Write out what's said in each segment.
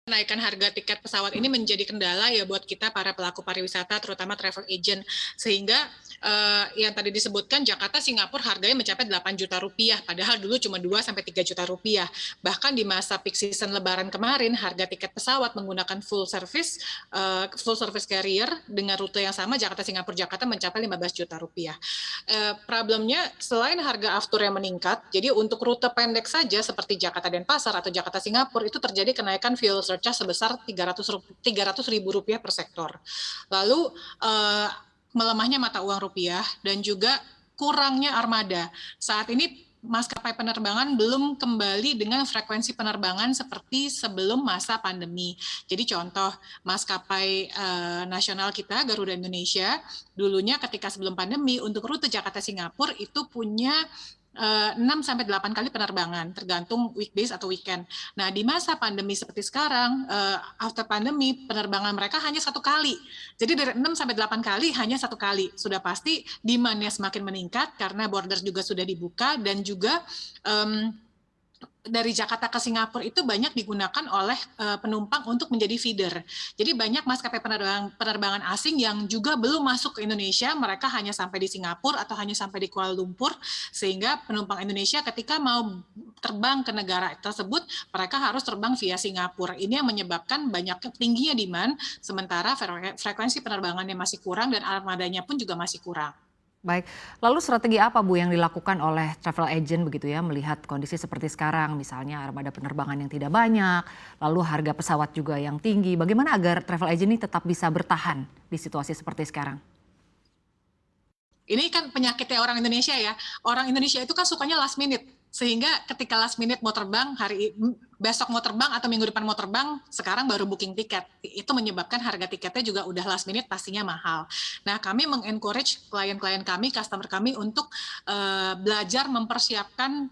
Kenaikan harga tiket pesawat ini menjadi kendala ya buat kita para pelaku pariwisata, terutama travel agent. Sehingga yang tadi disebutkan Jakarta Singapura harganya mencapai 8 juta rupiah, padahal dulu cuma 2 sampai 3 juta rupiah. Bahkan di masa peak season Lebaran kemarin, harga tiket pesawat menggunakan full service carrier dengan rute yang sama Jakarta Singapura Jakarta mencapai 15 juta rupiah. Problemnya selain harga aftur yang meningkat, jadi untuk rute pendek saja seperti Jakarta Denpasar atau Jakarta Singapura itu terjadi kenaikan fuel surcharge sebesar 300 ribu rupiah per sektor. Lalu melemahnya mata uang rupiah dan juga kurangnya armada. Saat ini maskapai penerbangan belum kembali dengan frekuensi penerbangan seperti sebelum masa pandemi. Jadi contoh maskapai nasional kita Garuda Indonesia dulunya ketika sebelum pandemi untuk rute Jakarta Singapura itu punya 6 sampai 8 kali penerbangan tergantung weekdays atau weekend. Nah, di masa pandemi seperti sekarang, after pandemi penerbangan mereka hanya 1 kali. Jadi dari 6 sampai 8 kali hanya 1 kali. Sudah pasti demand-nya semakin meningkat karena borders juga sudah dibuka dan juga dari Jakarta ke Singapura itu banyak digunakan oleh penumpang untuk menjadi feeder. Jadi banyak maskapai penerbangan asing yang juga belum masuk ke Indonesia, mereka hanya sampai di Singapura atau hanya sampai di Kuala Lumpur, sehingga penumpang Indonesia ketika mau terbang ke negara tersebut, mereka harus terbang via Singapura. Ini yang menyebabkan banyak tingginya demand, sementara frekuensi penerbangannya masih kurang dan armadanya pun juga masih kurang. Baik, lalu strategi apa Bu yang dilakukan oleh travel agent begitu ya melihat kondisi seperti sekarang, misalnya armada penerbangan yang tidak banyak, lalu harga pesawat juga yang tinggi. Bagaimana agar travel agent ini tetap bisa bertahan di situasi seperti sekarang? Ini kan penyakitnya orang Indonesia ya. Orang Indonesia itu kan sukanya last minute. Sehingga ketika last minute mau terbang, besok mau terbang atau minggu depan mau terbang, sekarang baru booking tiket. Itu menyebabkan harga tiketnya juga udah last minute pastinya mahal. Nah, kami mengencourage klien-klien kami, customer kami untuk belajar mempersiapkan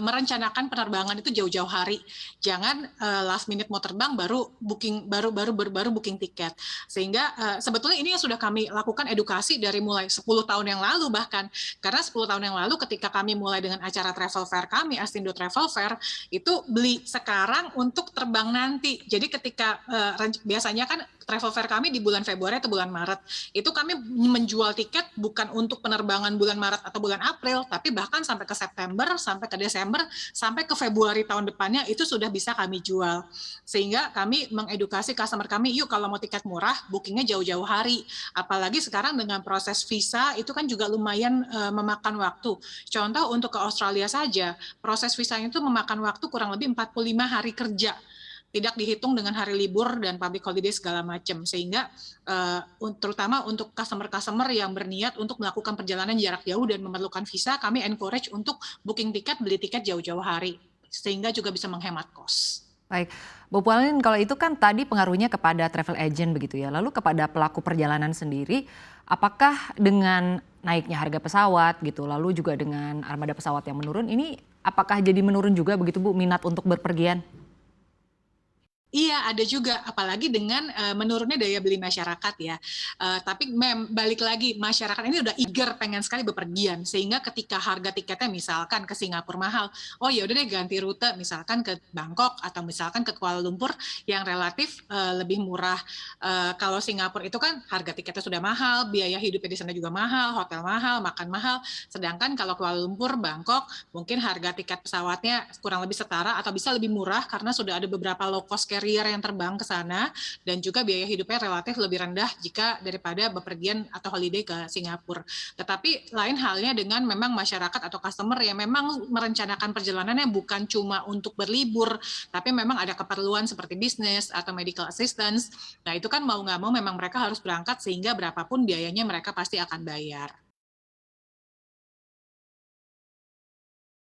merencanakan penerbangan itu jauh-jauh hari. Jangan last minute mau terbang baru booking tiket. Sehingga sebetulnya ini yang sudah kami lakukan edukasi dari mulai 10 tahun yang lalu bahkan. Karena 10 tahun yang lalu ketika kami mulai dengan acara travel fair kami, Astindo Travel Fair, itu beli sekarang untuk terbang nanti. Jadi ketika biasanya kan travel fair kami di bulan Februari atau bulan Maret, itu kami menjual tiket bukan untuk penerbangan bulan Maret atau bulan April, tapi bahkan sampai ke September, sampai ke Desember, sampai ke Februari tahun depannya itu sudah bisa kami jual. Sehingga kami mengedukasi customer kami, yuk kalau mau tiket murah, bookingnya jauh-jauh hari. Apalagi sekarang dengan proses visa, itu kan juga lumayan memakan waktu. Contoh untuk ke Australia saja, proses visanya itu memakan waktu kurang lebih 45 hari kerja. Tidak dihitung dengan hari libur dan public holiday segala macam, sehingga terutama untuk customer-customer yang berniat untuk melakukan perjalanan jarak jauh dan memerlukan visa, kami encourage untuk booking tiket, beli tiket jauh-jauh hari, sehingga juga bisa menghemat kos. Baik, Bu Pauline, kalau itu kan tadi pengaruhnya kepada travel agent begitu ya. Lalu kepada pelaku perjalanan sendiri, apakah dengan naiknya harga pesawat gitu, lalu juga dengan armada pesawat yang menurun, ini apakah jadi menurun juga begitu Bu minat untuk berpergian? Iya, ada juga, apalagi dengan menurunnya daya beli masyarakat ya. Tapi balik lagi, masyarakat ini udah eager pengen sekali bepergian, sehingga ketika harga tiketnya misalkan ke Singapura mahal, oh ya udah deh ganti rute, misalkan ke Bangkok atau misalkan ke Kuala Lumpur yang relatif lebih murah. Kalau Singapura itu kan harga tiketnya sudah mahal, biaya hidupnya di sana juga mahal, hotel mahal, makan mahal. Sedangkan kalau Kuala Lumpur, Bangkok, mungkin harga tiket pesawatnya kurang lebih setara atau bisa lebih murah karena sudah ada beberapa low cost carrier yang terbang ke sana dan juga biaya hidupnya relatif lebih rendah jika daripada bepergian atau holiday ke Singapura. Tetapi lain halnya dengan memang masyarakat atau customer yang memang merencanakan perjalanannya bukan cuma untuk berlibur, tapi memang ada keperluan seperti bisnis atau medical assistance. Nah itu kan mau nggak mau memang mereka harus berangkat sehingga berapapun biayanya mereka pasti akan bayar.